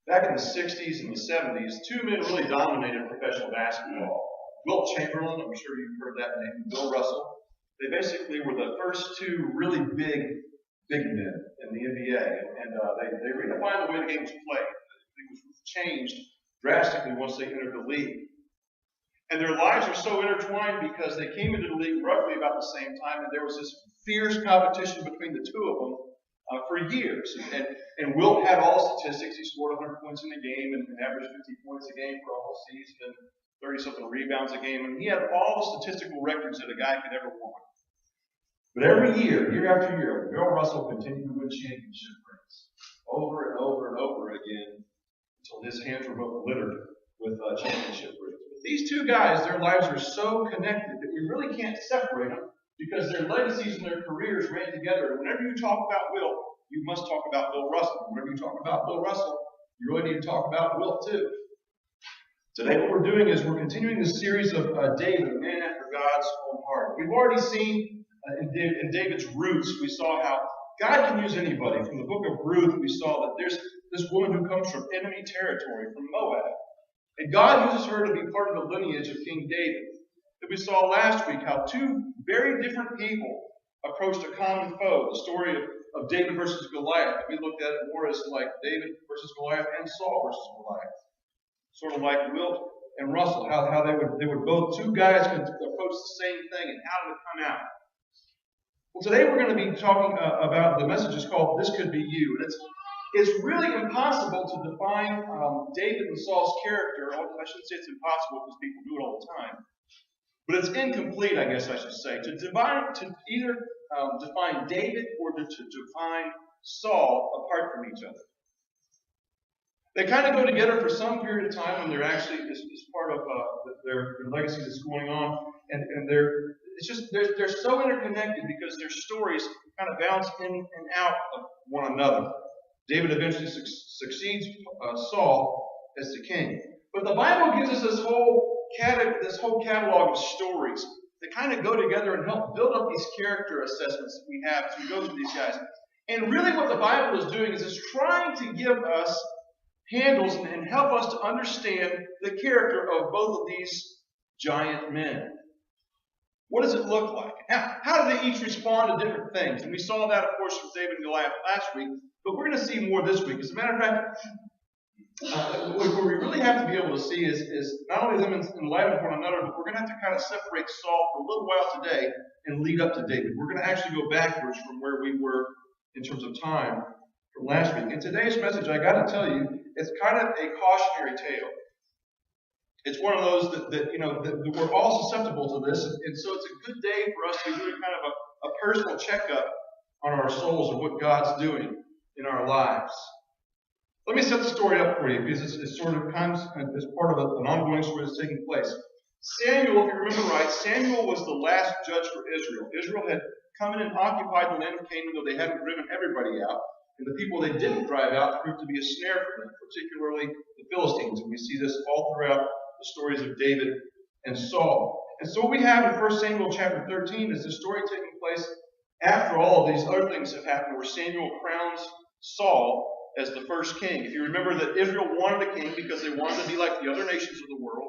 Back in the 60s and the 70s, two men really dominated professional basketball. Wilt Chamberlain, I'm sure you've heard that name, and Bill Russell. They basically were the first two really big men in the NBA, and they redefined the way the game was played. It was changed drastically once they entered the league. And their lives are so intertwined because they came into the league roughly about the same time, and there was this fierce competition between the two of them for years. And Wilt had all the statistics. He scored 100 points in a game and averaged 50 points a game for a whole season and 30-something rebounds a game. And he had all the statistical records that a guy could ever want. But every year after year, Bill Russell continued to win championship rings over and over and over again until his hands were both littered with championship rings. But these two guys, their lives are so connected that we really can't separate them because their legacies and their careers ran together. And whenever you talk about Wilt, you must talk about Bill Russell. Whenever you talk about Bill Russell, you really need to talk about Wilt too. Today what we're doing is we're continuing the series of David, a man after God's own heart. We've already seen in David's roots, we saw how God can use anybody. From the book of Ruth, we saw that there's this woman who comes from enemy territory, from Moab. And God uses her to be part of the lineage of King David. And we saw last week how two very different people approached a common foe. The story of David versus Goliath. We looked at it more as like David versus Goliath and Saul versus Goliath. Sort of like Wilt and Russell, how they would both, two guys could approach the same thing, and how did it come out? Well, today we're going to be talking about, the message is called This Could Be You. And it's really impossible to define David and Saul's character. I shouldn't say it's impossible because people do it all the time. But it's incomplete, I guess I should say, to either define David or to define Saul apart from each other. They kind of go together for some period of time when they're actually as part of their legacy that's going on, and they're so interconnected because their stories kind of bounce in and out of one another. David eventually succeeds Saul as the king, but the Bible gives us this whole catalog of stories that kind of go together and help build up these character assessments that we have as we go through these guys. And really, what the Bible is doing is it's trying to give us handles and help us to understand the character of both of these giant men. What does it look like? How do they each respond to different things? And we saw that, of course, with David and Goliath last week, but we're going to see more this week. As a matter of fact, what we really have to be able to see is not only them in light of one another, but we're going to have to kind of separate Saul for a little while today and lead up to David. We're going to actually go backwards from where we were in terms of time from last week. In today's message, I got to tell you, it's kind of a cautionary tale. It's one of those that we're all susceptible to this, and so it's a good day for us to be doing kind of a personal checkup on our souls of what God's doing in our lives. Let me set the story up for you, because it sort of comes as part of an ongoing story that's taking place. Samuel, if you remember right, Samuel was the last judge for Israel. Israel had come in and occupied the land of Canaan, though they hadn't driven everybody out. And the people they didn't drive out proved to be a snare for them, particularly the Philistines. And we see this all throughout the stories of David and Saul. And so what we have in 1 Samuel chapter 13 is the story taking place after all of these other things have happened, where Samuel crowns Saul as the first king. If you remember that Israel wanted a king because they wanted to be like the other nations of the world.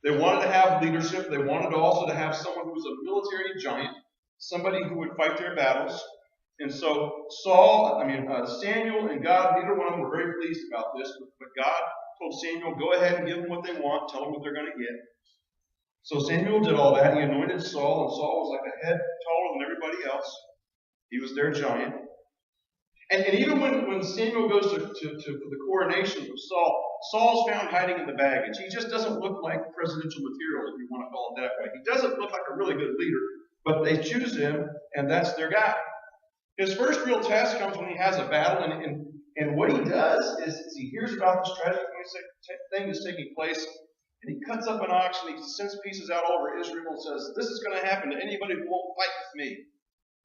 They wanted to have leadership. They wanted also to have someone who was a military giant, somebody who would fight their battles. And so Samuel and God, neither one of them were very pleased about this, but God told Samuel, go ahead and give them what they want, tell them what they're going to get. So Samuel did all that. He anointed Saul, and Saul was like a head taller than everybody else. He was their giant. And even when Samuel goes to the coronation of Saul, Saul's found hiding in the baggage. He just doesn't look like presidential material, if you want to call it that way. He doesn't look like a really good leader, but they choose him, and that's their guy. His first real test comes when he has a battle, and what he does is he hears about this tragic thing that's taking place, and he cuts up an ox and he sends pieces out all over Israel and says, this is going to happen to anybody who won't fight with me.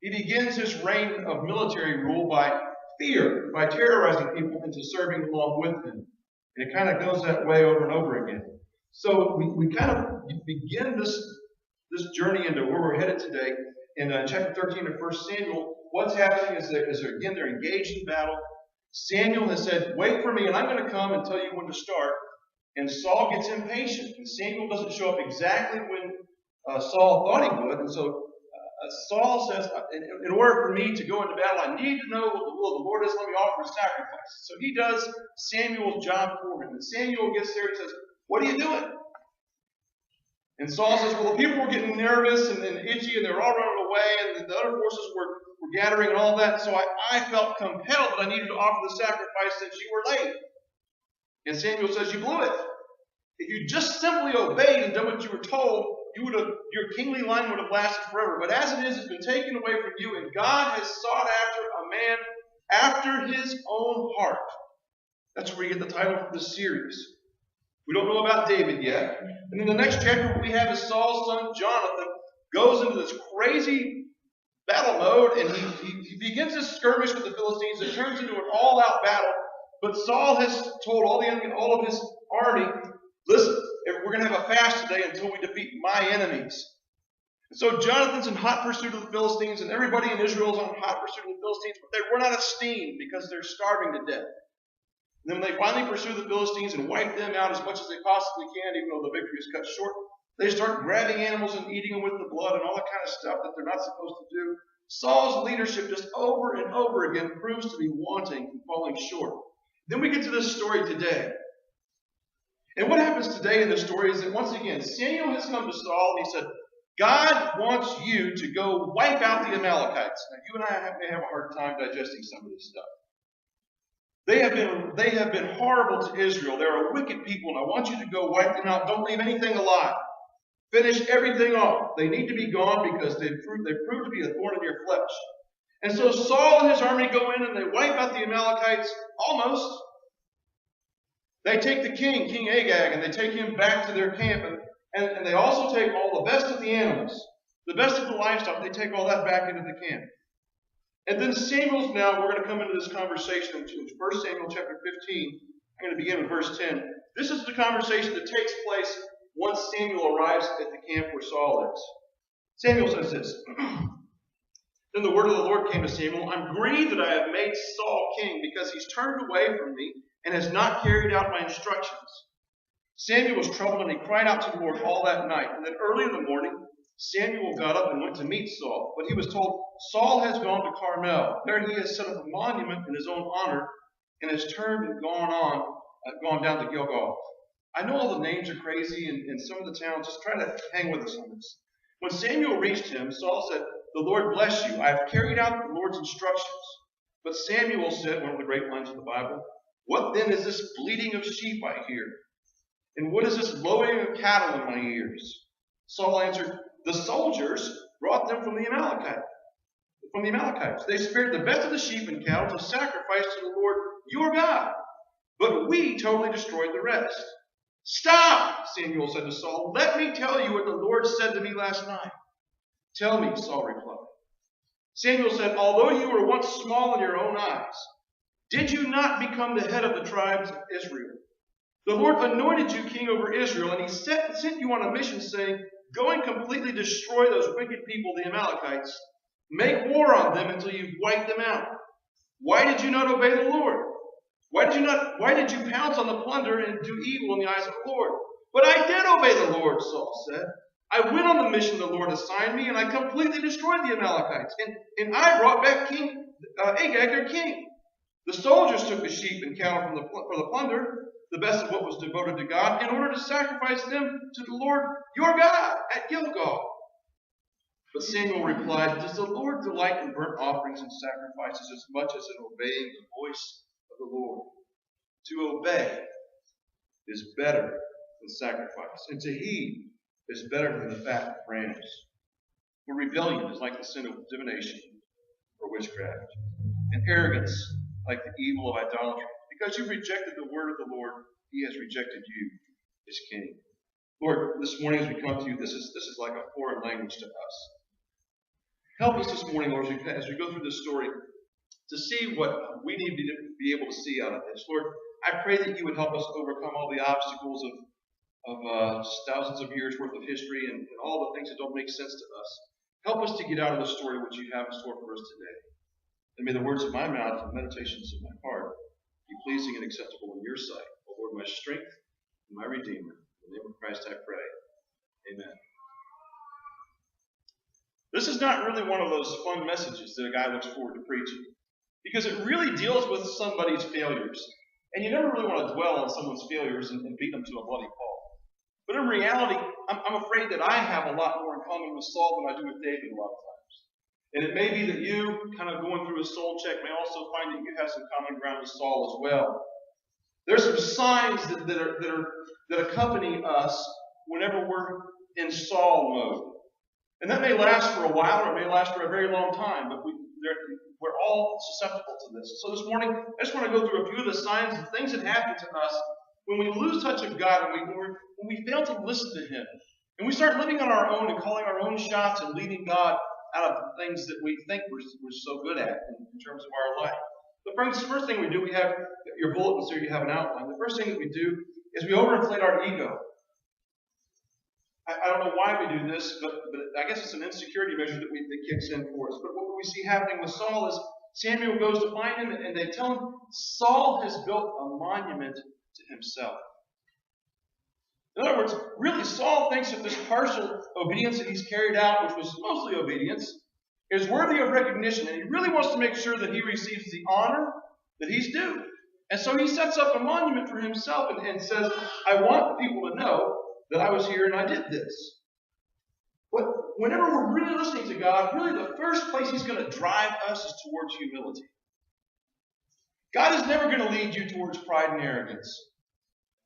He begins his reign of military rule by fear, by terrorizing people into serving along with him. And it kind of goes that way over and over again. So we kind of begin this journey into where we're headed today. In chapter 13 of 1 Samuel, what's happening is they're engaged in battle. Samuel has said, wait for me, and I'm going to come and tell you when to start. And Saul gets impatient, and Samuel doesn't show up exactly when Saul thought he would. And so Saul says, in order for me to go into battle, I need to know what the will of the Lord is. Let me offer a sacrifice. So he does Samuel's job for him. And Samuel gets there and says, what are you doing? And Saul says, well, the people were getting nervous and itchy, and they were all running away, and the other forces were gathering and all that. So I felt compelled that I needed to offer the sacrifice since you were late. And Samuel says, you blew it. If you just simply obeyed and done what you were told, your kingly line would have lasted forever. But as it is, it's been taken away from you, and God has sought after a man after his own heart. That's where you get the title for this series. We don't know about David yet. And in the next chapter, what we have is Saul's son Jonathan goes into this crazy battle mode, and he begins this skirmish with the Philistines. It turns into an all-out battle. But Saul has told all of his army, listen, we're going to have a fast today until we defeat my enemies. And so Jonathan's in hot pursuit of the Philistines, and everybody in Israel is on hot pursuit of the Philistines, but they run out of steam because they're starving to death. And then when they finally pursue the Philistines and wipe them out as much as they possibly can, even though the victory is cut short, they start grabbing animals and eating them with the blood and all that kind of stuff that they're not supposed to do. Saul's leadership just over and over again proves to be wanting and falling short. Then we get to this story today. And what happens today in this story is that once again, Samuel has come to Saul and he said, God wants you to go wipe out the Amalekites. Now, you and I may have a hard time digesting some of this stuff. They have been horrible to Israel. They're a wicked people, and I want you to go wipe them out. Don't leave anything alive. Finish everything off. They need to be gone because they've proved to be a thorn in your flesh. And so Saul and his army go in and they wipe out the Amalekites almost. They take the king, King Agag, and they take him back to their camp. And they also take all the best of the animals, the best of the livestock. They take all that back into the camp. And then Samuel's now, we're going to come into this conversation in 1 Samuel chapter 15. I'm going to begin with verse 10. This is the conversation that takes place once Samuel arrives at the camp where Saul is. Samuel says this. Then the word of the Lord came to Samuel, I'm grieved that I have made Saul king because he's turned away from me and has not carried out my instructions. Samuel was troubled and he cried out to the Lord all that night. And then early in the morning, Samuel got up and went to meet Saul. But he was told, Saul has gone to Carmel. There he has set up a monument in his own honor and has turned and gone down to Gilgal. I know all the names are crazy and some of the towns. Just try to hang with us on this. When Samuel reached him, Saul said, the Lord bless you. I have carried out the Lord's instructions. But Samuel said, one of the great lines of the Bible, what then is this bleating of sheep I hear? And what is this lowing of cattle in my ears? Saul answered, the soldiers brought them from the Amalekites. They spared the best of the sheep and cattle to sacrifice to the Lord your God. But we totally destroyed the rest. Stop, Samuel said to Saul. Let me tell you what the Lord said to me last night. Tell me, Saul replied. Samuel said, although you were once small in your own eyes, did you not become the head of the tribes of Israel? The Lord anointed you king over Israel, and he sent you on a mission saying, go and completely destroy those wicked people, the Amalekites. Make war on them until you wipe them out. Why did you not obey the Lord? Why did you pounce on the plunder and do evil in the eyes of the Lord? But I did obey the Lord, Saul said. I went on the mission the Lord assigned me, and I completely destroyed the Amalekites. And I brought back King Agag, their king. The soldiers took the sheep and cattle for the plunder, the best of what was devoted to God, in order to sacrifice them to the Lord your God at Gilgal. But Samuel replied, does the Lord delight in burnt offerings and sacrifices as much as in obeying the voice of the Lord? To obey is better than sacrifice, and to heed is better than the fat of rams. For rebellion is like the sin of divination or witchcraft, and arrogance like the evil of idolatry. Because you've rejected the word of the Lord, he has rejected you as king. Lord, this morning as we come to you, this is like a foreign language to us. Help us this morning, Lord, as we go through this story, to see what we need to be able to see out of this. Lord, I pray that you would help us overcome all the obstacles of thousands of years worth of history and all the things that don't make sense to us. Help us to get out of the story what you have in store for us today. And may the words of my mouth and the meditations of my heart pleasing and acceptable in your sight. O Lord, my strength and my Redeemer. In the name of Christ I pray. Amen. This is not really one of those fun messages that a guy looks forward to preaching, because it really deals with somebody's failures. And you never really want to dwell on someone's failures and beat them to a bloody pulp. But in reality, I'm afraid that I have a lot more in common with Saul than I do with David a lot of times. And it may be that you, kind of going through a soul check, may also find that you have some common ground with Saul as well. There's some signs that accompany us whenever we're in Saul mode. And that may last for a while, or it may last for a very long time, but we're all susceptible to this. So this morning, I just want to go through a few of the signs and things that happen to us when we lose touch of God, when we fail to listen to Him, and we start living on our own and calling our own shots and leaving God out of the things that we think we're so good at in terms of our life. The first thing we do, we have your bulletins here, you have an outline. The first thing that we do is we overinflate our ego. I don't know why we do this, but I guess it's an insecurity measure that kicks in for us. But what we see happening with Saul is Samuel goes to find him, and they tell him Saul has built a monument to himself. In other words, really, Saul thinks that this partial obedience that he's carried out, which was mostly obedience, is worthy of recognition, and he really wants to make sure that he receives the honor that he's due. And so he sets up a monument for himself and says, I want people to know that I was here and I did this. But whenever we're really listening to God, really the first place He's going to drive us is towards humility. God is never going to lead you towards pride and arrogance.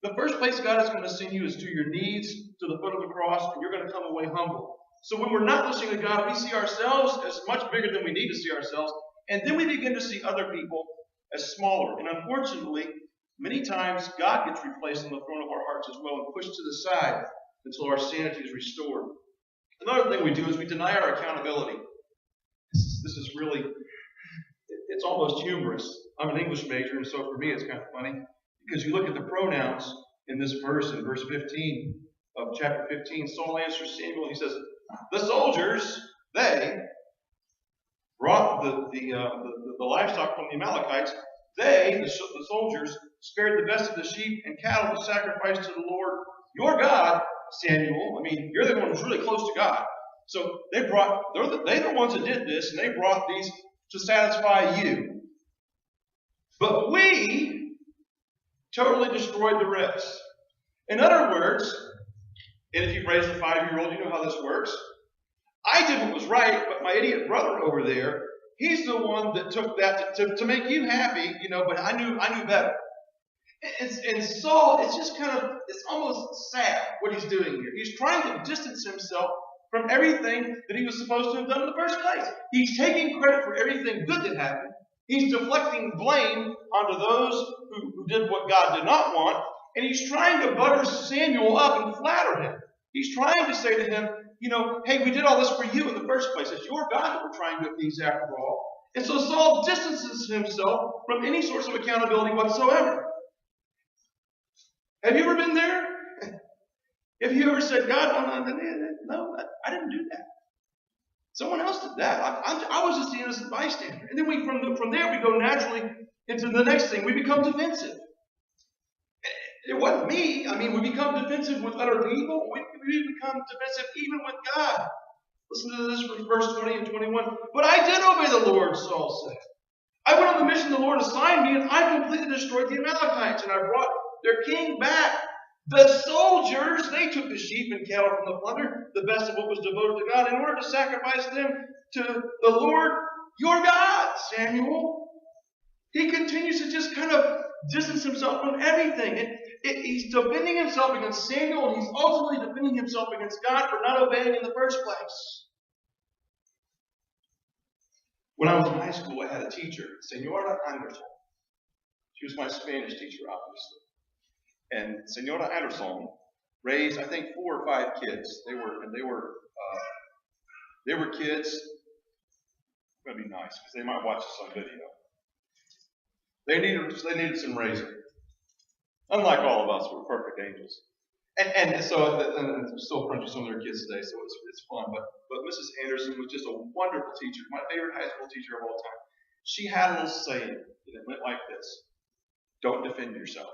The first place God is going to send you is to your knees, to the foot of the cross, and you're going to come away humble. So when we're not listening to God, we see ourselves as much bigger than we need to see ourselves, and then we begin to see other people as smaller. And unfortunately, many times God gets replaced on the throne of our hearts as well and pushed to the side until our sanity is restored. Another thing we do is we deny our accountability. This is really, it's almost humorous. I'm an English major, and so for me it's kind of funny, because you look at the pronouns in this verse, in verse 15 of chapter 15, Saul answers Samuel, he says, the soldiers, they brought the livestock from the Amalekites. They, the soldiers, spared the best of the sheep and cattle to sacrifice to the Lord your God, Samuel. I mean, you're the one who's really close to God. So they're the ones that did this, and they brought these to satisfy you. But we totally destroyed the rest. In other words, and if you've raised a 5-year-old, you know how this works. I did what was right, but my idiot brother over there, he's the one that took that to make you happy, but I knew better. And Saul, it's almost sad what he's doing here. He's trying to distance himself from everything that he was supposed to have done in the first place. He's taking credit for everything good that happened. He's deflecting blame onto those who did what God did not want. And he's trying to butter Samuel up and flatter him. He's trying to say to him, hey, we did all this for you in the first place. It's your God that we're trying to appease after all. And so Saul distances himself from any source of accountability whatsoever. Have you ever been there? Have you ever said, God, no, I didn't do that. Someone else did that. I was just the innocent bystander. And then from there we go naturally into the next thing. We become defensive. It wasn't me. We become defensive with other people. We become defensive even with God. Listen to this from verse 20 and 21. But I did obey the Lord, Saul said. I went on the mission the Lord assigned me, and I completely destroyed the Amalekites, and I brought their king back. The soldiers, they took the sheep and cattle from the plunder, the best of what was devoted to God, in order to sacrifice them to the Lord your God, Samuel. He continues to just kind of distance himself from everything. And he's defending himself against Samuel, and he's ultimately defending himself against God for not obeying in the first place. When I was in high school, I had a teacher, Senora Anderson. She was my Spanish teacher, obviously. And Senora Anderson raised, I think, 4 or 5 kids. They were kids. It's going to be nice because they might watch this on video. They needed some raising. Unlike all of us, we're perfect angels. And so I'm still friends with some of their kids today, so it's fun. But Mrs. Anderson was just a wonderful teacher, my favorite high school teacher of all time. She had a little saying, and it went like this. Don't defend yourself.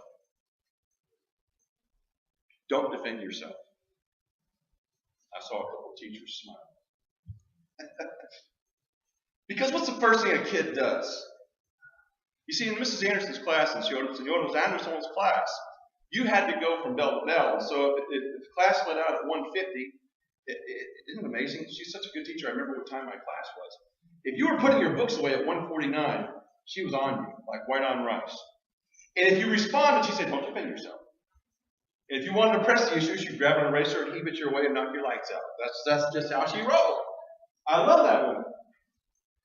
Don't defend yourself. I saw a couple of teachers smile. Because what's the first thing a kid does? You see, in Mrs. Anderson's class, and Jonas Anderson's class, you had to go from bell to bell. And so if the class let out at 1:50, isn't it amazing? She's such a good teacher. I remember what time my class was. If you were putting your books away at 1:49, she was on you, like white on rice. And if you responded, she said, don't defend yourself. And if you wanted to press the issue, she'd grab an eraser and heave it your way and knock your lights out. That's just how she rolled. I love that woman.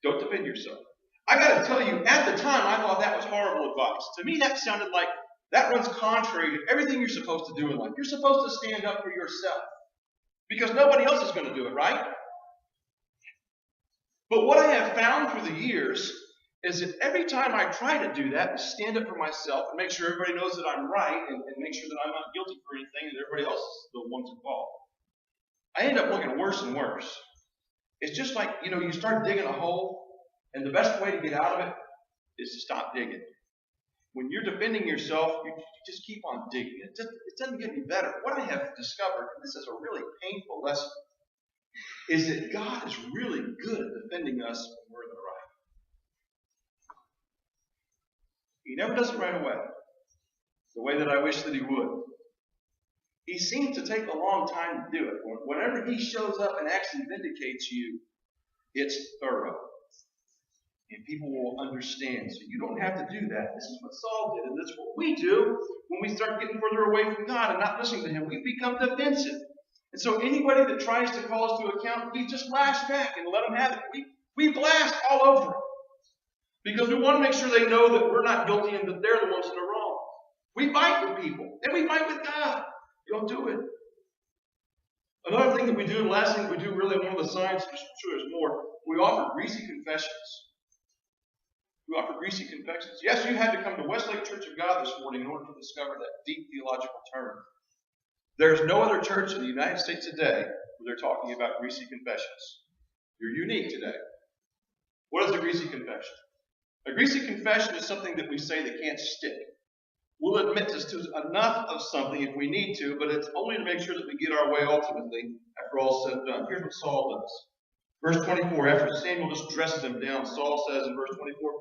Don't defend yourself. I got to tell you, at the time, I thought that was horrible advice. To me, that sounded like that runs contrary to everything you're supposed to do in life. You're supposed to stand up for yourself because nobody else is going to do it, right? But what I have found through the years is that every time I try to do that, stand up for myself and make sure everybody knows that I'm right and make sure that I'm not guilty for anything and everybody else is the ones involved, I end up looking worse and worse. It's just like, you start digging a hole, and the best way to get out of it is to stop digging. When you're defending yourself, you just keep on digging. It doesn't get any better. What I have discovered, and this is a really painful lesson, is that God is really good at defending us when we're in the right. He never does it right away, the way that I wish that he would. He seems to take a long time to do it. Whenever he shows up and actually vindicates you, it's thorough. And people will understand. So you don't have to do that. This is what Saul did, and this is what we do when we start getting further away from God and not listening to him. We become defensive. And so anybody that tries to call us to account, we just lash back and let them have it. We blast all over them. Because we want to make sure they know that we're not guilty and that they're the ones that are wrong. We fight with people. And we fight with God. You don't do it. Another thing that we do, and last thing that we do, really, one of the signs, I'm sure there's more, we offer greasy confessions. We offer greasy confessions. Yes, you had to come to Westlake Church of God this morning in order to discover that deep theological term. There's no other church in the United States today where they're talking about greasy confessions. You're unique today. What is a greasy confession? A greasy confession is something that we say that can't stick. We'll admit to enough of something if we need to, but it's only to make sure that we get our way ultimately after all said and done. Here's what Saul does. Verse 24, after Samuel just dresses him down, Saul says in verse 24,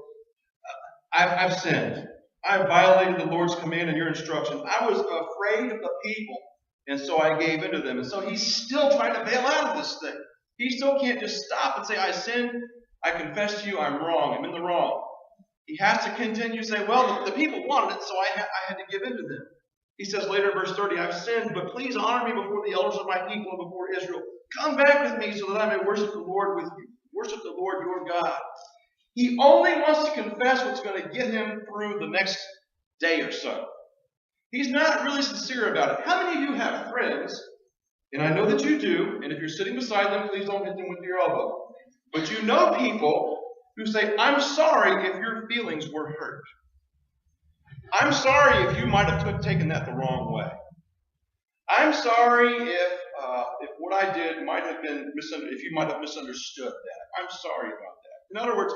I've sinned. I violated the Lord's command and your instruction. I was afraid of the people, and so I gave in to them. And so he's still trying to bail out of this thing. He still can't just stop and say, I sinned. I confess to you I'm wrong. I'm in the wrong. He has to continue to say, well, the people wanted it, so I had to give in to them. He says later in verse 30, I've sinned, but please honor me before the elders of my people and before Israel. Come back with me so that I may worship the Lord with you. Worship the Lord your God. He only wants to confess what's going to get him through the next day or so. He's not really sincere about it. How many of you have friends, and I know that you do, and if you're sitting beside them, please don't hit them with your elbow. But you know people who say, I'm sorry if your feelings were hurt. I'm sorry if you might have taken that the wrong way. I'm sorry if what I did might have been if you might have misunderstood that. I'm sorry about that. In other words,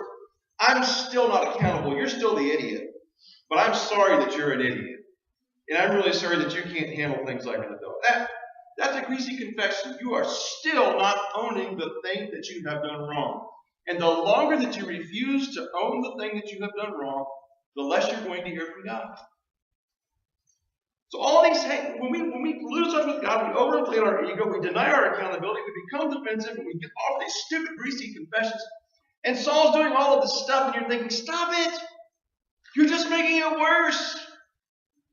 I'm still not accountable. You're still the idiot. But I'm sorry that you're an idiot. And I'm really sorry that you can't handle things like an adult. That's a greasy confession. You are still not owning the thing that you have done wrong. And the longer that you refuse to own the thing that you have done wrong, the less you're going to hear from God. So all these, when we lose touch with God, we overinflate our ego, we deny our accountability, we become defensive, and we get off these stupid, greasy confessions. And Saul's doing all of this stuff, and you're thinking, stop it! You're just making it worse.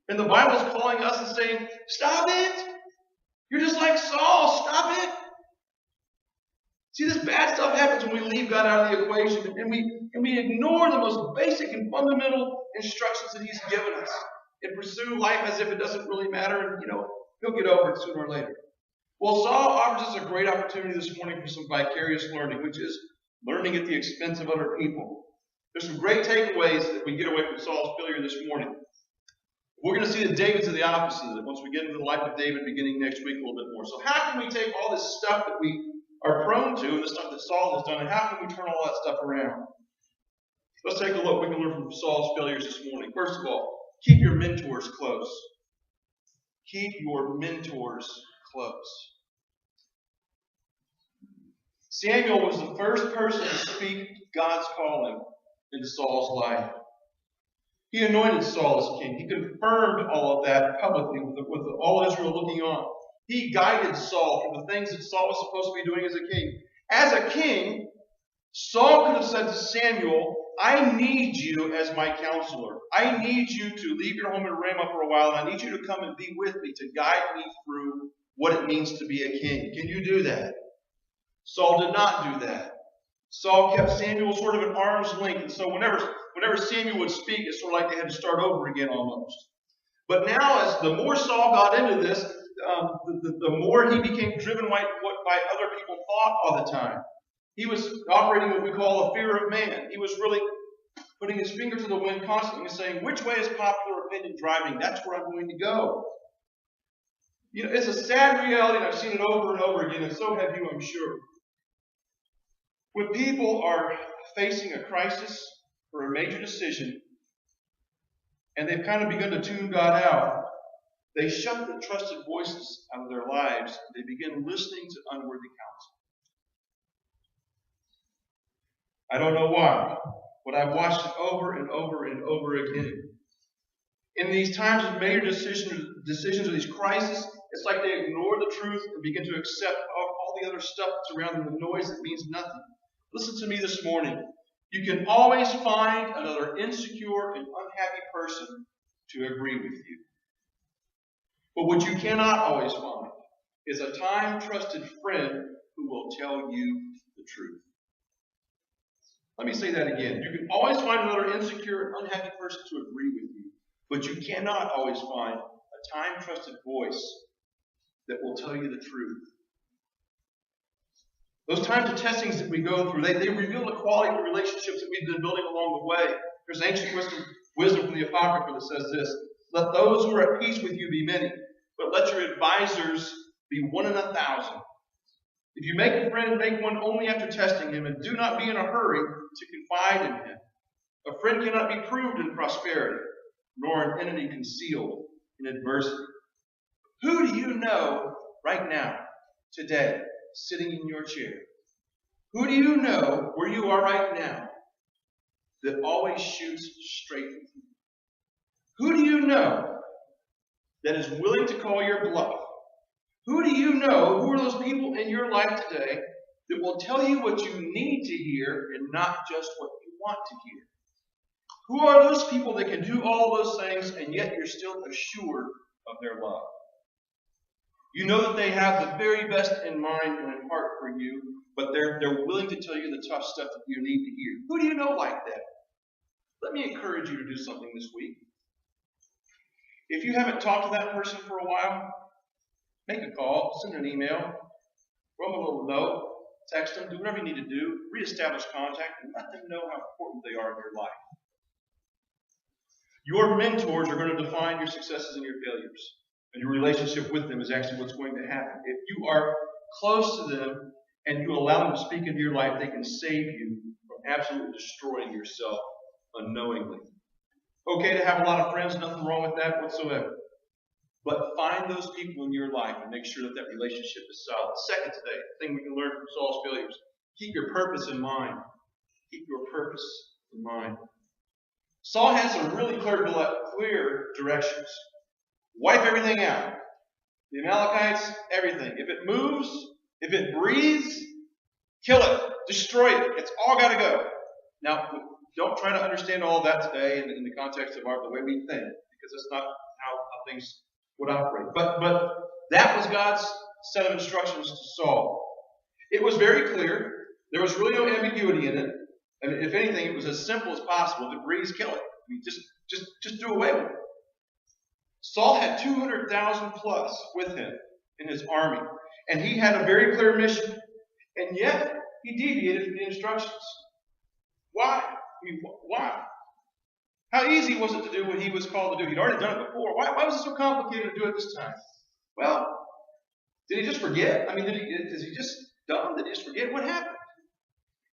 And the Bible's calling us and saying, stop it! You're just like Saul, stop it! See, this bad stuff happens when we leave God out of the equation, and we ignore the most basic and fundamental instructions that He's given us, and pursue life as if it doesn't really matter, and He'll get over it sooner or later. Well, Saul offers us a great opportunity this morning for some vicarious learning, which is learning at the expense of other people. There's some great takeaways that we get away from Saul's failure this morning. We're going to see that David's the opposite of it once we get into the life of David beginning next week a little bit more. So how can we take all this stuff that we are prone to and the stuff that Saul has done, and how can we turn all that stuff around? Let's take a look. We can learn from Saul's failures this morning. First of all, Keep your mentors close. Keep your mentors close. Samuel was the first person to speak God's calling into Saul's life. He anointed Saul as king. He confirmed all of that publicly with all Israel looking on. He guided Saul through the things that Saul was supposed to be doing as a king. As a king, Saul could have said to Samuel, I need you as my counselor. I need you to leave your home in Ramah for a while, and I need you to come and be with me to guide me through what it means to be a king. Can you do that? Saul did not do that. Saul kept Samuel sort of at arm's length, and so whenever Samuel would speak, it's sort of like they had to start over again almost. But now, as the more Saul got into this, the more he became driven by what other people thought all the time. He was operating what we call a fear of man. He was really putting his finger to the wind constantly and saying, which way is popular opinion driving? That's where I'm going to go. You know, it's a sad reality, and I've seen it over and over again, and so have you, I'm sure. When people are facing a crisis or a major decision, and they've kind of begun to tune God out, they shut the trusted voices out of their lives, and they begin listening to unworthy counsel. I don't know why, but I've watched it over and over and over again. In these times of major decisions or these crises, it's like they ignore the truth and begin to accept all the other stuff that's around them, the noise that means nothing. Listen to me this morning. You can always find another insecure and unhappy person to agree with you. But what you cannot always find is a time-trusted friend who will tell you the truth. Let me say that again. You can always find another insecure and unhappy person to agree with you, but you cannot always find a time-trusted voice that will tell you the truth. Those times of testings that we go through, they reveal the quality of the relationships that we've been building along the way. There's ancient wisdom from the Apocrypha that says this: let those who are at peace with you be many, but let your advisors be 1 in 1,000. If you make a friend, make one only after testing him, and do not be in a hurry to confide in him. A friend cannot be proved in prosperity, nor an enemy concealed in adversity. Who do you know right now, today, sitting in your chair? Who do you know where you are right now that always shoots straight with you? Who do you know that is willing to call your bluff? Who do you know? Who are those people in your life today that will tell you what you need to hear and not just what you want to hear? Who are those people that can do all those things and yet you're still assured of their love? You know that they have the very best in mind and in heart for you, but they're willing to tell you the tough stuff that you need to hear. Who do you know like that? Let me encourage you to do something this week. If you haven't talked to that person for a while, make a call, send an email, write them a little note, text them, do whatever you need to do, reestablish contact, and let them know how important they are in your life. Your mentors are going to define your successes and your failures. And your relationship with them is actually what's going to happen. If you are close to them and you allow them to speak into your life, they can save you from absolutely destroying yourself unknowingly. Okay to have a lot of friends, nothing wrong with that whatsoever. But find those people in your life and make sure that that relationship is solid. Second today, the thing we can learn from Saul's failures: keep your purpose in mind. Keep your purpose in mind. Saul has some really clear directions. Wipe everything out. The Amalekites, everything. If it moves, if it breathes, kill it. Destroy it. It's all got to go. Now, don't try to understand all of that today in the context of the way we think, because that's not how things would operate. But that was God's set of instructions to Saul. It was very clear. There was really no ambiguity in it. I mean, if anything, it was as simple as possible. If it breathes, kill it. I mean, just do away with it. Saul had 200,000 plus with him in his army, and he had a very clear mission, and yet he deviated from the instructions. Why? I mean, why? How easy was it to do what he was called to do? He'd already done it before. Why was it so complicated to do it this time? Well, did he just forget? I mean, is he just dumb? Did he just forget? What happened?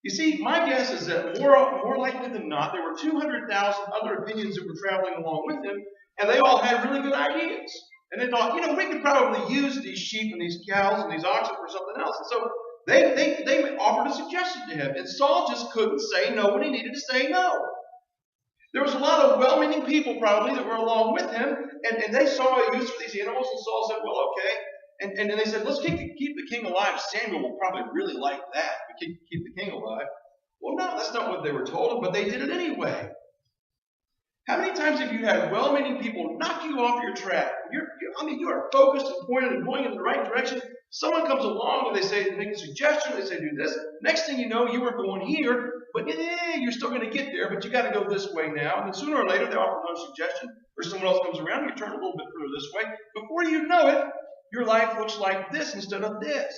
You see, my guess is that more likely than not, there were 200,000 other opinions that were traveling along with him, and they all had really good ideas. And they thought, we could probably use these sheep and these cows and these oxen for something else. And so they offered a suggestion to him, and Saul just couldn't say no when he needed to say no. There was a lot of well-meaning people probably that were along with him, and they saw a use for these animals, and Saul said, well, okay. And then they said, let's keep the king alive. Samuel will probably really like that. We keep the king alive. Well, no, that's not what they were told, but they did it anyway. How many times have you had well-meaning people knock you off your track? You are focused and pointed and going in the right direction. Someone comes along and they make a suggestion. They say, do this. Next thing you know, you were going here, but you're still going to get there, but you got to go this way now. And then sooner or later, they offer another suggestion, or someone else comes around and you turn a little bit further this way. Before you know it, your life looks like this instead of this.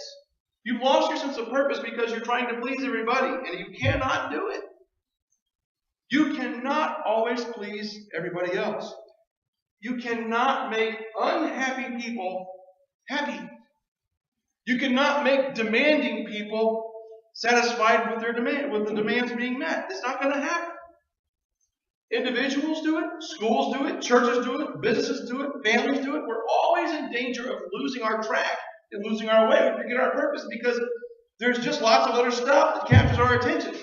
You've lost your sense of purpose because you're trying to please everybody, and you cannot do it. You cannot always please everybody else. You cannot make unhappy people happy. You cannot make demanding people satisfied with the demands being met. It's not going to happen. Individuals do it, schools do it, churches do it, businesses do it, families do it. We're always in danger of losing our track and losing our way. We forget our purpose because there's just lots of other stuff that captures our attention.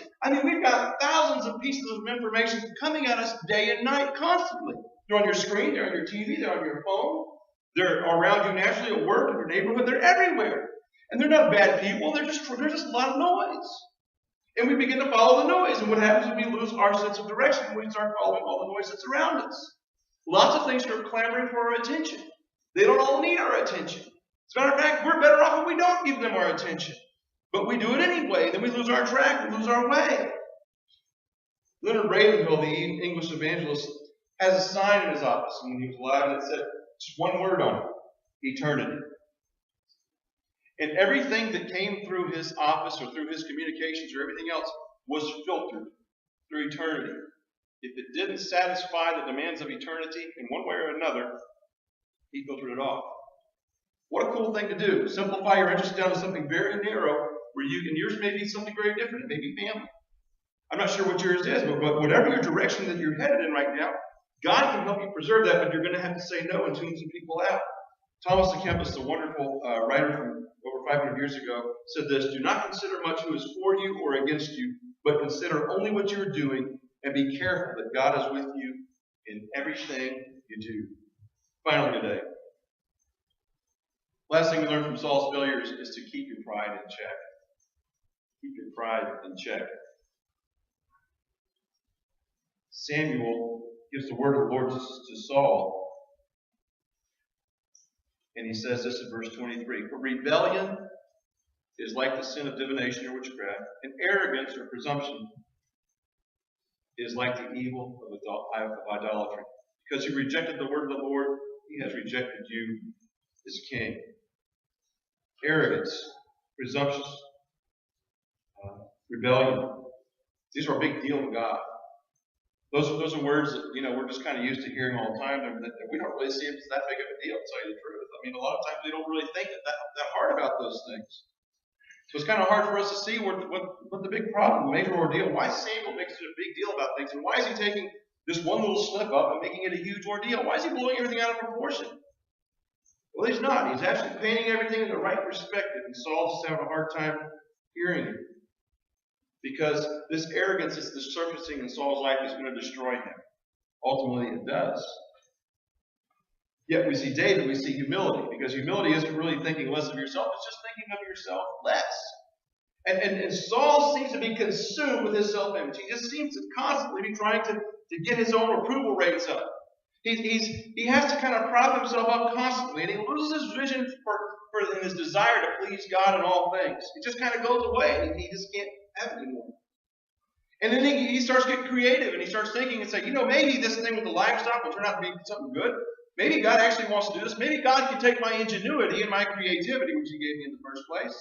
We've got thousands of pieces of information coming at us day and night constantly. They're on your screen, they're on your TV, they're on your phone. They're around you naturally at work, in your neighborhood. They're everywhere. And they're not bad people. They're just a lot of noise. And we begin to follow the noise. And what happens is we lose our sense of direction when we start following all the noise that's around us. Lots of things are clamoring for our attention. They don't all need our attention. As a matter of fact, we're better off if we don't give them our attention. But we do it anyway. Then we lose our track. We lose our way. Leonard Ravenhill, the English evangelist, has a sign in his office when he was alive, and it said just one word on it: eternity. And everything that came through his office or through his communications or everything else was filtered through eternity. If it didn't satisfy the demands of eternity in one way or another, he filtered it off. What a cool thing to do. Simplify your interest down to something very narrow where and yours may be something very different. It may be family. I'm not sure what yours is, but whatever your direction that you're headed in right now, God can help you preserve that, but you're going to have to say no and tune some people out. Thomas à Kempis, the wonderful writer from over 500 years ago, said this: do not consider much who is for you or against you, but consider only what you are doing, and be careful that God is with you in everything you do. Finally today, last thing we learn from Saul's failures is to keep your pride in check. Keep your pride in check. Samuel gives the word of the Lord to Saul. And he says this in verse 23. For rebellion is like the sin of divination or witchcraft, and arrogance or presumption is like the evil of idolatry. Because you rejected the word of the Lord, he has rejected you as king. Arrogance, presumption, rebellion. These are a big deal to God. Those are words that we're just kind of used to hearing all the time, and that we don't really see it as that big of a deal, to tell you the truth. A lot of times we don't really think that hard about those things. So it's kind of hard for us to see what the big problem, the major ordeal. Why Samuel makes it a big deal about things, and why is he taking this one little slip up and making it a huge ordeal? Why is he blowing everything out of proportion? Well, he's not. He's actually painting everything in the right perspective, and Saul's just having a hard time hearing it. Because this arrogance that's surfacing in Saul's life is going to destroy him. Ultimately, it does. Yet we see David, we see humility, because humility isn't really thinking less of yourself, it's just thinking of yourself less. And Saul seems to be consumed with his self-image. He just seems to constantly be trying to get his own approval rates up. He has to kind of prop himself up constantly, and he loses his vision for his desire to please God in all things. It just kind of goes away, and he just can't have it anymore. And then he starts getting creative, and he starts thinking and saying, maybe this thing with the livestock will turn out to be something good. Maybe God actually wants to do this. Maybe God can take my ingenuity and my creativity, which he gave me in the first place,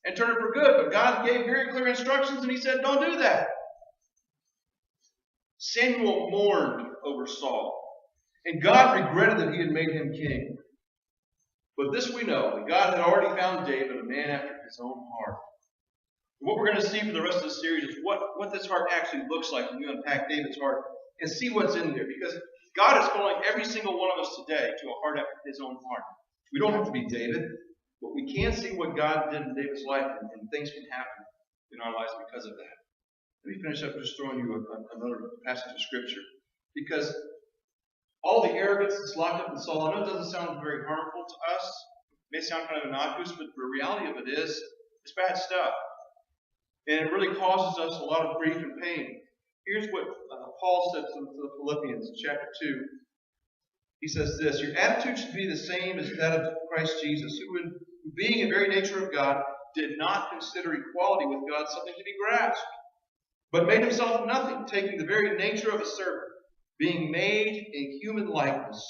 and turn it for good. But God gave very clear instructions, and he said, don't do that. Samuel mourned over Saul, and God regretted that he had made him king. But this we know, that God had already found David a man after his own heart. What we're going to see for the rest of the series is what this heart actually looks like when you unpack David's heart and see what's in there. Because God is calling every single one of us today to a heart after His own heart. We don't have to be David, but we can see what God did in David's life, and things can happen in our lives because of that. Let me finish up just throwing you another passage of Scripture. Because all the arrogance that's locked up in Saul, I know it doesn't sound very harmful to us. It may sound kind of innocuous, but the reality of it is, it's bad stuff. And it really causes us a lot of grief and pain. Here's what Paul said to the Philippians in chapter 2. He says this, "Your attitude should be the same as that of Christ Jesus, who being in very nature of God, did not consider equality with God something to be grasped, but made himself nothing, taking the very nature of a servant, being made in human likeness,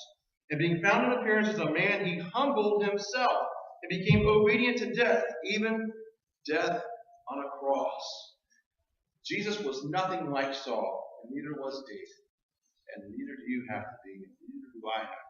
and being found in appearance as a man, he humbled himself, and became obedient to death, even death on a cross." Jesus was nothing like Saul, and neither was David. And neither do you have to be, and neither do I have